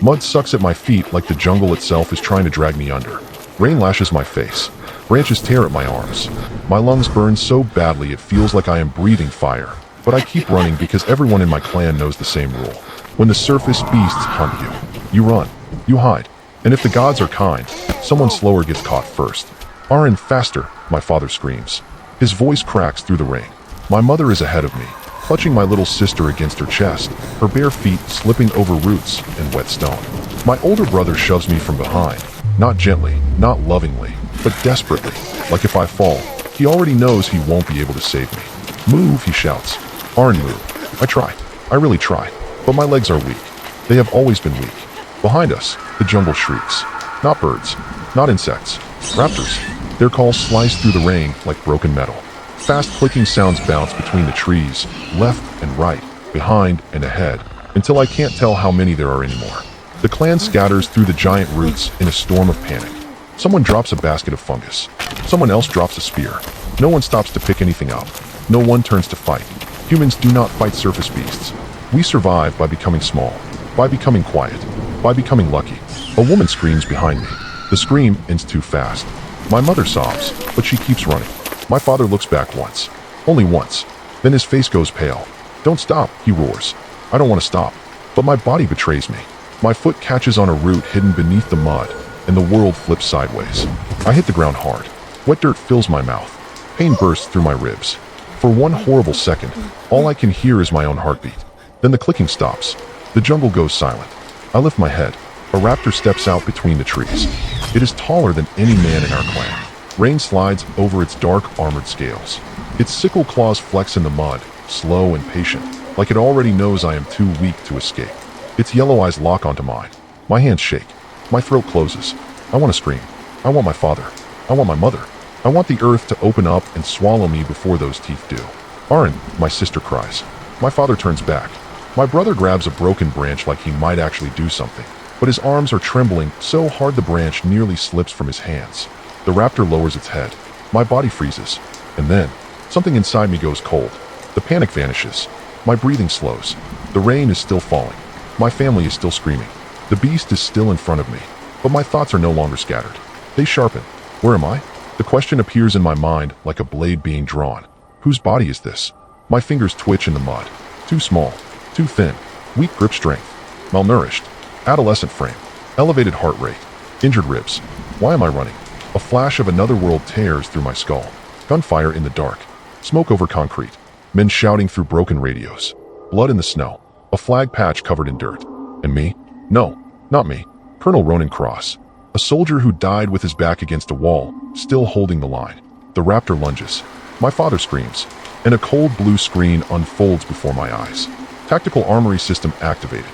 Mud sucks at my feet like the jungle itself is trying to drag me under. Rain lashes my face. Branches tear at my arms. My lungs burn so badly it feels like I am breathing fire. But I keep running because everyone in my clan knows the same rule. When the surface beasts hunt you, you run, you hide. And if the gods are kind, someone slower gets caught first. Aren, faster, my father screams. His voice cracks through the rain. My mother is ahead of me, clutching my little sister against her chest, her bare feet slipping over roots and wet stone. My older brother shoves me from behind, not gently, not lovingly, but desperately, like if I fall, he already knows he won't be able to save me. Move, he shouts. Aren, move. I try. I really try. But my legs are weak. They have always been weak. Behind us, the jungle shrieks. Not birds. Not insects. Raptors. Their calls slice through the rain like broken metal. Fast clicking sounds bounce between the trees, left and right, behind and ahead, until I can't tell how many there are anymore. The clan scatters through the giant roots in a storm of panic. Someone drops a basket of fungus. Someone else drops a spear. No one stops to pick anything up. No one turns to fight. Humans do not fight surface beasts. We survive by becoming small, by becoming quiet, by becoming lucky. A woman screams behind me. The scream ends too fast. My mother sobs, but she keeps running. My father looks back once. Only once. Then his face goes pale. Don't stop, he roars. I don't want to stop. But my body betrays me. My foot catches on a root hidden beneath the mud, and the world flips sideways. I hit the ground hard. Wet dirt fills my mouth. Pain bursts through my ribs. For one horrible second, all I can hear is my own heartbeat. Then the clicking stops. The jungle goes silent. I lift my head. A raptor steps out between the trees. It is taller than any man in our clan. Rain slides over its dark, armored scales. Its sickle claws flex in the mud, slow and patient, like it already knows I am too weak to escape. Its yellow eyes lock onto mine. My hands shake. My throat closes. I want to scream. I want my father. I want my mother. I want the earth to open up and swallow me before those teeth do. Aren, my sister cries. My father turns back. My brother grabs a broken branch like he might actually do something, but his arms are trembling so hard the branch nearly slips from his hands. The raptor lowers its head. My body freezes. And then, something inside me goes cold. The panic vanishes. My breathing slows. The rain is still falling. My family is still screaming. The beast is still in front of me. But my thoughts are no longer scattered. They sharpen. Where am I? The question appears in my mind like a blade being drawn. Whose body is this? My fingers twitch in the mud. Too small. Too thin. Weak grip strength. Malnourished. Adolescent frame. Elevated heart rate. Injured ribs. Why am I running? A flash of another world tears through my skull. Gunfire in the dark. Smoke over concrete. Men shouting through broken radios. Blood in the snow. A flag patch covered in dirt. And me? No, not me. Colonel Ronan Cross. A soldier who died with his back against a wall, still holding the line. The raptor lunges. My father screams. And a cold blue screen unfolds before my eyes. Tactical Armory System activated.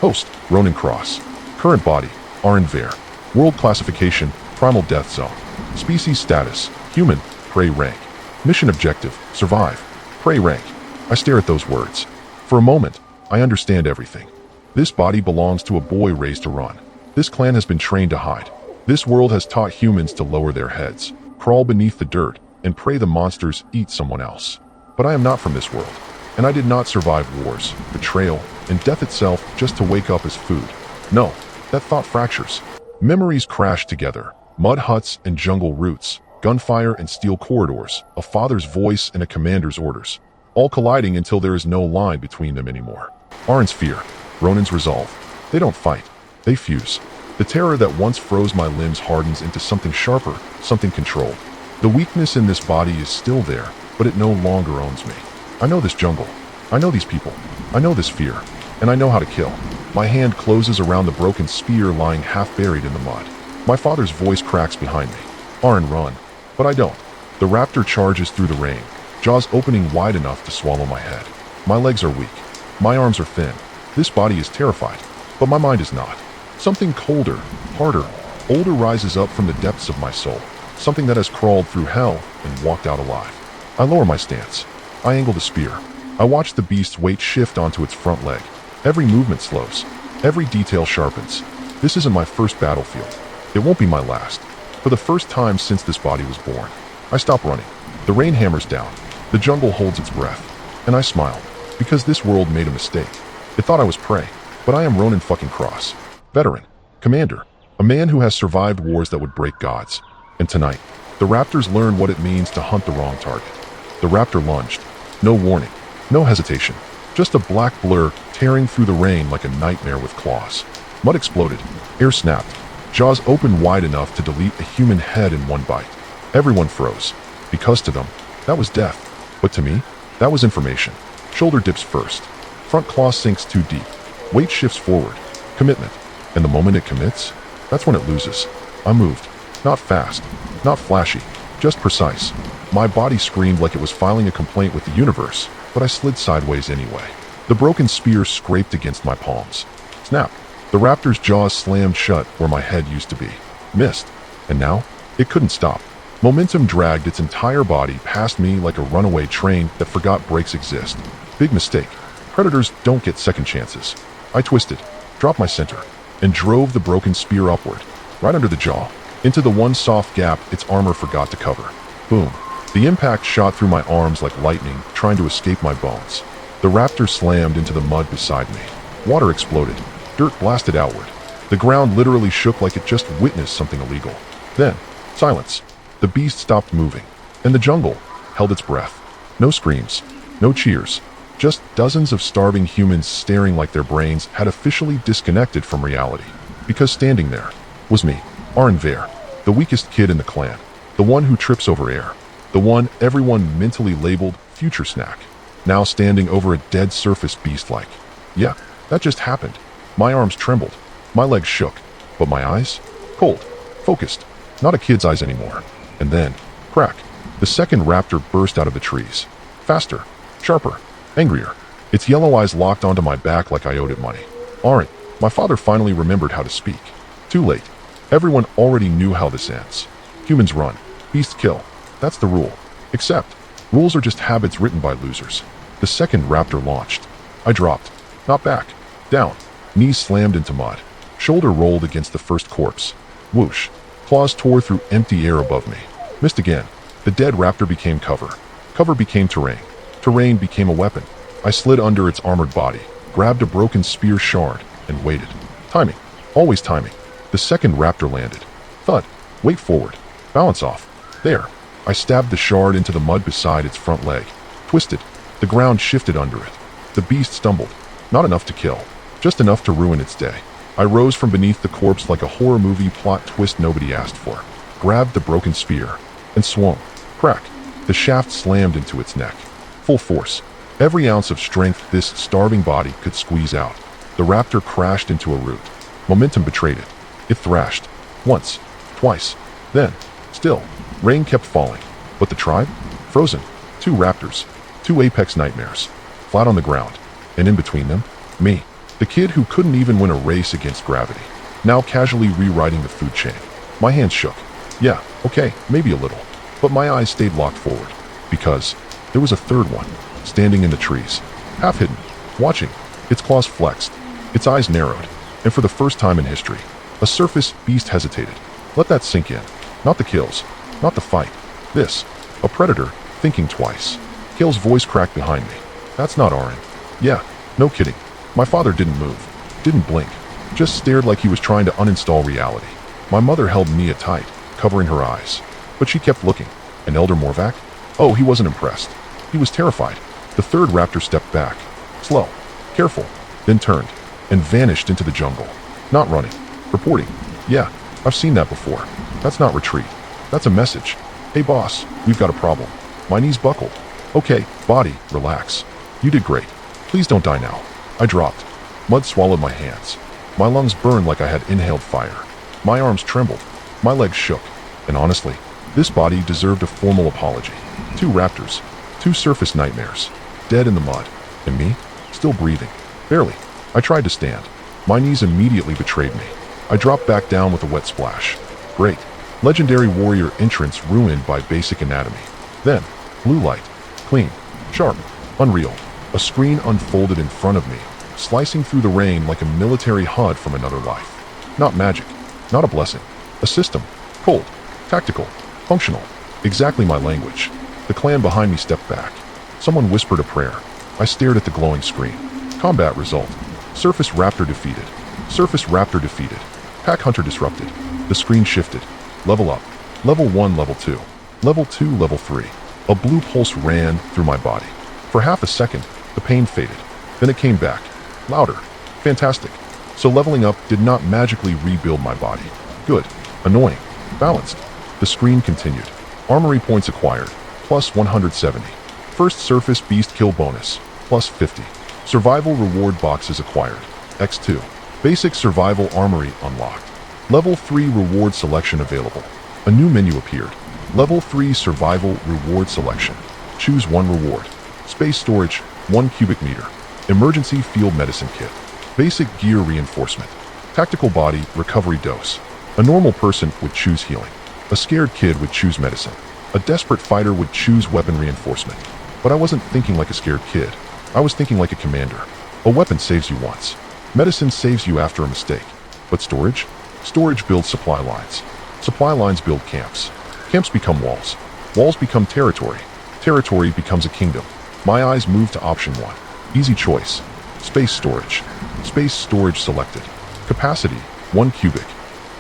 Host, Ronan Cross. Current body, Aren Veyr. World classification, Primal Death Zone. Species status, human, prey rank. Mission objective, survive. Prey rank. I stare at those words. For a moment, I understand everything. This body belongs to a boy raised to run. This clan has been trained to hide. This world has taught humans to lower their heads, crawl beneath the dirt, and pray the monsters eat someone else. But I am not from this world, and I did not survive wars, betrayal, and death itself just to wake up as food. No, that thought fractures. Memories crash together. Mud huts and jungle roots, gunfire and steel corridors, a father's voice and a commander's orders, all colliding until there is no line between them anymore. Aren's fear, Ronan's resolve. They don't fight, they fuse. The terror that once froze my limbs hardens into something sharper, something controlled. The weakness in this body is still there, but it no longer owns me. I know this jungle. I know these people. I know this fear. And I know how to kill. My hand closes around the broken spear lying half buried in the mud. My father's voice cracks behind me. Aren, run. But I don't. The raptor charges through the rain, jaws opening wide enough to swallow my head. My legs are weak. My arms are thin. This body is terrified. But my mind is not. Something colder, harder, older rises up from the depths of my soul. Something that has crawled through hell and walked out alive. I lower my stance. I angle the spear. I watch the beast's weight shift onto its front leg. Every movement slows. Every detail sharpens. This isn't my first battlefield. It won't be my last. For the first time since this body was born, I stop running. The rain hammers down. The jungle holds its breath. And I smile. Because this world made a mistake. It thought I was prey. But I am Ronan fucking Cross. Veteran. Commander. A man who has survived wars that would break gods. And tonight, the raptors learn what it means to hunt the wrong target. The raptor lunged. No warning. No hesitation. Just a black blur tearing through the rain like a nightmare with claws. Mud exploded. Air snapped. Jaws opened wide enough to delete a human head in one bite. Everyone froze. Because to them, that was death. But to me, that was information. Shoulder dips first. Front claw sinks too deep. Weight shifts forward. Commitment. And the moment it commits, that's when it loses. I moved. Not fast. Not flashy. Just precise. My body screamed like it was filing a complaint with the universe, but I slid sideways anyway. The broken spear scraped against my palms. Snap. The raptor's jaws slammed shut where my head used to be. Missed. And now, it couldn't stop. Momentum dragged its entire body past me like a runaway train that forgot brakes exist. Big mistake. Predators don't get second chances. I twisted, dropped my center, and drove the broken spear upward, right under the jaw, into the one soft gap its armor forgot to cover. Boom. The impact shot through my arms like lightning, trying to escape my bones. The raptor slammed into the mud beside me. Water exploded. Dirt blasted outward. The ground literally shook like it just witnessed something illegal. Then, silence. The beast stopped moving, and the jungle held its breath. No screams, no cheers, just dozens of starving humans staring like their brains had officially disconnected from reality. Because standing there was me, Aren Veyr, the weakest kid in the clan, the one who trips over air, the one everyone mentally labeled future snack, now standing over a dead surface beast like. Yeah, that just happened. My arms trembled, my legs shook, but my eyes? Cold, focused, not a kid's eyes anymore. And then, crack, the second raptor burst out of the trees. Faster, sharper, angrier. Its yellow eyes locked onto my back like I owed it money. Aren, my father finally remembered how to speak. Too late. Everyone already knew how this ends. Humans run, beasts kill. That's the rule. Except, rules are just habits written by losers. The second raptor launched. I dropped. Not back. Down. Knees slammed into mud. Shoulder rolled against the first corpse. Whoosh. Claws tore through empty air above me. Missed again. The dead raptor became cover. Cover became terrain. Terrain became a weapon. I slid under its armored body, grabbed a broken spear shard, and waited. Timing. Always timing. The second raptor landed. Thud. Weight forward. Balance off. There. I stabbed the shard into the mud beside its front leg. Twisted. The ground shifted under it. The beast stumbled. Not enough to kill. Just enough to ruin its day. I rose from beneath the corpse like a horror movie plot twist nobody asked for. Grabbed the broken spear. And swung. Crack. The shaft slammed into its neck. Full force. Every ounce of strength this starving body could squeeze out. The raptor crashed into a root. Momentum betrayed it. It thrashed. Once. Twice. Then. Still. Rain kept falling. But the tribe? Frozen. 2 raptors. 2 apex nightmares. Flat on the ground. And in between them, me. The kid who couldn't even win a race against gravity. Now casually rewriting the food chain. My hands shook. Yeah, okay, maybe a little. But my eyes stayed locked forward. Because there was a third one, standing in the trees. Half hidden. Watching. Its claws flexed. Its eyes narrowed. And for the first time in history, a surface beast hesitated. Let that sink in. Not the kills. Not the fight. This. A predator, thinking twice. Kale's voice cracked behind me. That's not Aren. Yeah, no kidding. My father didn't move. Didn't blink. Just stared like he was trying to uninstall reality. My mother held Mia tight, covering her eyes. But she kept looking. And Elder Morvac? Oh, he wasn't impressed. He was terrified. The third raptor stepped back. Slow. Careful. Then turned. And vanished into the jungle. Not running. Reporting. Yeah, I've seen that before. That's not retreat. That's a message. Hey boss, we've got a problem. My knees buckled. Okay, body, relax. You did great. Please don't die now. I dropped. Mud swallowed my hands. My lungs burned like I had inhaled fire. My arms trembled. My legs shook. And honestly, this body deserved a formal apology. 2 raptors. 2 surface nightmares. Dead in the mud. And me? Still breathing. Barely. I tried to stand. My knees immediately betrayed me. I dropped back down with a wet splash. Great. Legendary warrior entrance ruined by basic anatomy. Then, blue light. Clean. Sharp. Unreal. A screen unfolded in front of me, slicing through the rain like a military HUD from another life. Not magic. Not a blessing. A system. Cold. Tactical. Functional. Exactly my language. The clan behind me stepped back. Someone whispered a prayer. I stared at the glowing screen. Combat result. Surface raptor defeated. Surface raptor defeated. Pack hunter disrupted. The screen shifted. Level up. Level 1, level 2. Level 2, level 3. A blue pulse ran through my body. For half a second, the pain faded. Then it came back. Louder. Fantastic. So leveling up did not magically rebuild my body. Good. Annoying. Balanced. The screen continued. Armory points acquired. Plus 170. First surface beast kill bonus. Plus 50. Survival reward boxes acquired. X2. Basic survival armory unlocked. Level 3 reward selection available. A new menu appeared. Level 3 survival reward selection. Choose one reward. Space storage, 1 cubic meter. Emergency field medicine kit. Basic gear reinforcement. Tactical body recovery dose. A normal person would choose healing. A scared kid would choose medicine. A desperate fighter would choose weapon reinforcement. But I wasn't thinking like a scared kid. I was thinking like a commander. A weapon saves you once. Medicine saves you after a mistake. But storage? Storage builds supply lines. Supply lines build camps. Camps become walls. Walls become territory. Territory becomes a kingdom. My eyes moved to option 1. Easy choice. Space storage. Space storage selected. Capacity, 1 cubic.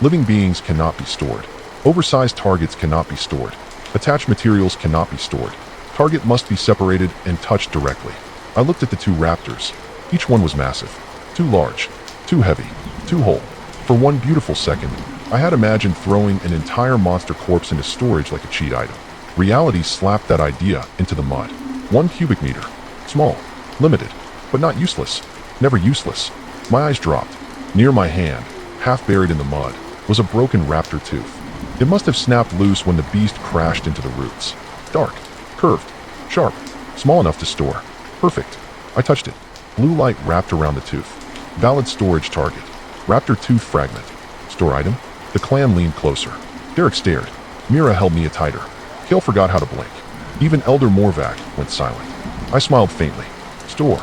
Living beings cannot be stored. Oversized targets cannot be stored. Attached materials cannot be stored. Target must be separated and touched directly. I looked at the 2 raptors. Each one was massive. Too large. Too heavy. Too whole. For one beautiful second, I had imagined throwing an entire monster corpse into storage like a cheat item. Reality slapped that idea into the mud. 1 cubic meter. Small. Limited. But not useless. Never useless. My eyes dropped. Near my hand, half buried in the mud, was a broken raptor tooth. It must have snapped loose when the beast crashed into the roots. Dark. Curved. Sharp. Small enough to store. Perfect. I touched it. Blue light wrapped around the tooth. Valid storage target. Raptor tooth fragment. Store item. The clan leaned closer. Derek stared. Mira held me tighter. Kale forgot how to blink. Even Elder Morvac went silent. I smiled faintly. Store.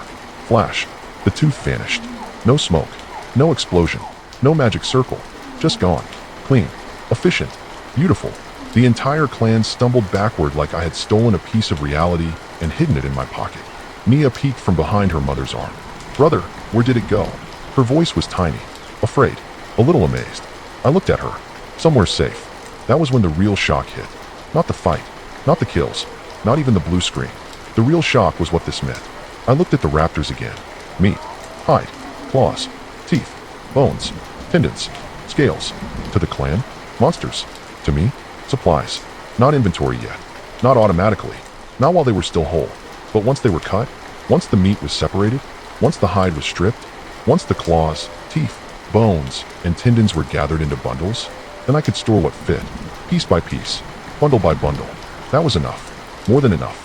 Flash. The tooth vanished. No smoke. No explosion. No magic circle. Just gone. Clean. Efficient. Beautiful. The entire clan stumbled backward like I had stolen a piece of reality and hidden it in my pocket. Mia peeked from behind her mother's arm. Brother, where did it go? Her voice was tiny. Afraid. A little amazed. I looked at her. Somewhere safe. That was when the real shock hit. Not the fight. Not the kills. Not even the blue screen. The real shock was what this meant. I looked at the raptors again. Meat. Hide. Claws. Teeth. Bones. Tendons. Scales. To the clan? Monsters. To me? Supplies. Not inventory yet. Not automatically. Not while they were still whole. But once they were cut, once the meat was separated, once the hide was stripped, once the claws, teeth, bones, and tendons were gathered into bundles, then I could store what fit, piece by piece, bundle by bundle. That was enough. More than enough.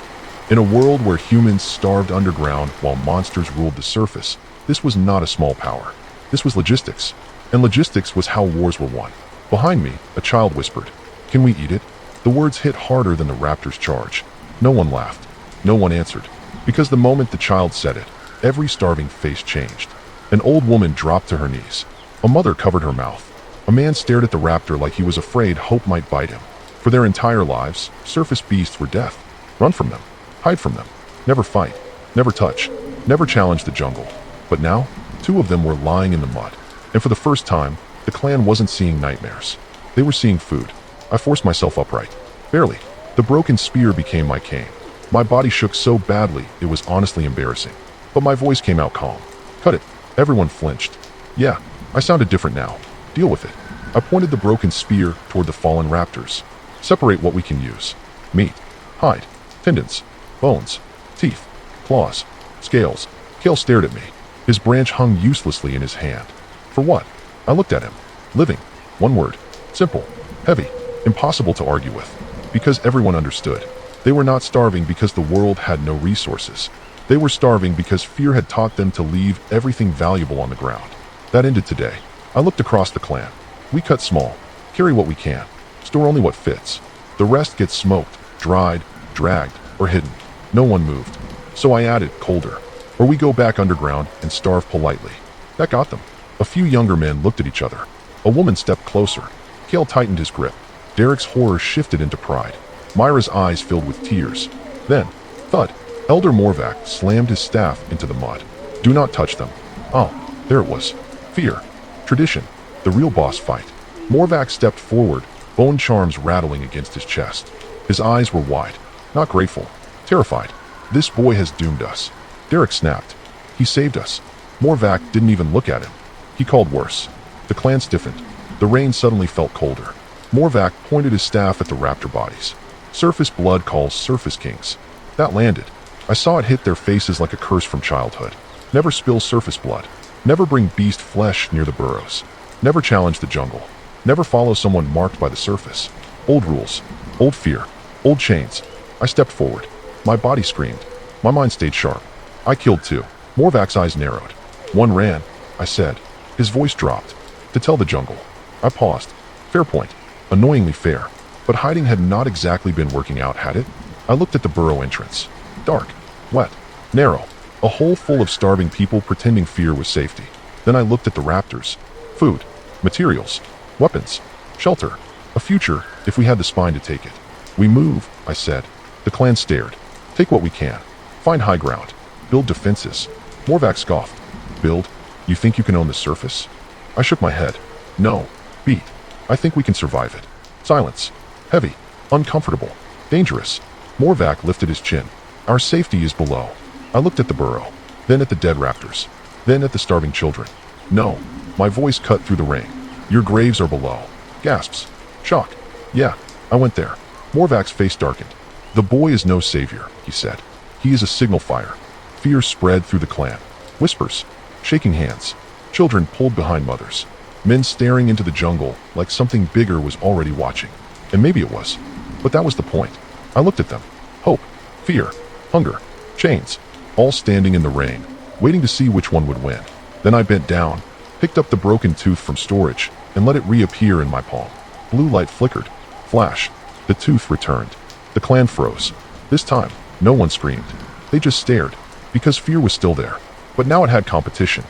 In a world where humans starved underground while monsters ruled the surface, this was not a small power. This was logistics. And logistics was how wars were won. Behind me, a child whispered, "Can we eat it?" The words hit harder than the raptor's charge. No one laughed. No one answered. Because the moment the child said it, every starving face changed. An old woman dropped to her knees. A mother covered her mouth. A man stared at the raptor like he was afraid hope might bite him. For their entire lives, surface beasts were death. Run from them. Hide from them. Never fight. Never touch. Never challenge the jungle. But now, 2 of them were lying in the mud. And for the first time, the clan wasn't seeing nightmares. They were seeing food. I forced myself upright. Barely. The broken spear became my cane. My body shook so badly, it was honestly embarrassing. But my voice came out calm. Cut it. Everyone flinched. Yeah, I sounded different now. Deal with it. I pointed the broken spear toward the fallen raptors. Separate what we can use. Meat. Hide. Tendons. Bones. Teeth. Claws. Scales. Kale stared at me. His branch hung uselessly in his hand. For what? I looked at him. Living. One word. Simple. Heavy. Impossible to argue with. Because everyone understood. They were not starving because the world had no resources. They were starving because fear had taught them to leave everything valuable on the ground. That ended today. I looked across the clan. We cut small. Carry what we can. Store only what fits. The rest gets smoked, dried, dragged, or hidden. No one moved. So I added, colder. Or we go back underground and starve politely. That got them. A few younger men looked at each other. A woman stepped closer. Kale tightened his grip. Derek's horror shifted into pride. Myra's eyes filled with tears. Then, thud. Elder Morvac slammed his staff into the mud. Do not touch them. Oh, there it was. Fear. Tradition. The real boss fight. Morvac stepped forward, bone charms rattling against his chest. His eyes were wide. Not grateful. Terrified. This boy has doomed us. Derek snapped. He saved us. Morvac didn't even look at him. He called worse. The clan stiffened. The rain suddenly felt colder. Morvac pointed his staff at the raptor bodies. Surface blood calls surface kings. That landed. I saw it hit their faces like a curse from childhood. Never spill surface blood. Never bring beast flesh near the burrows. Never challenge the jungle. Never follow someone marked by the surface. Old rules. Old fear. Old chains. I stepped forward. My body screamed. My mind stayed sharp. I killed two. Morvac's eyes narrowed. One ran, I said. His voice dropped. To tell the jungle. I paused. Fair point. Annoyingly fair. But hiding had not exactly been working out, had it? I looked at the burrow entrance. Dark. Wet. Narrow. A hole full of starving people pretending fear was safety. Then I looked at the raptors. Food. Materials. Weapons. Shelter. A future, if we had the spine to take it. We move, I said. The clan stared. Take what we can. Find high ground. Build defenses. Morvac scoffed. Build? You think you can own the surface? I shook my head. No. Beat. I think we can survive it. Silence. Heavy. Uncomfortable. Dangerous. Morvac lifted his chin. Our safety is below. I looked at the burrow. Then at the dead raptors. Then at the starving children. No. My voice cut through the rain. Your graves are below. Gasps. Shock. Yeah. I went there. Morvac's face darkened. The boy is no savior, he said. He is a signal fire. Fear spread through the clan. Whispers. Shaking hands. Children pulled behind mothers. Men staring into the jungle like something bigger was already watching. And maybe it was. But that was the point. I looked at them. Hope. Fear. Hunger. Chains. All standing in the rain, waiting to see which one would win. Then I bent down, picked up the broken tooth from storage, and let it reappear in my palm. Blue light flickered. Flash. The tooth returned. The clan froze. This time, no one screamed. They just stared, because fear was still there. But now it had competition.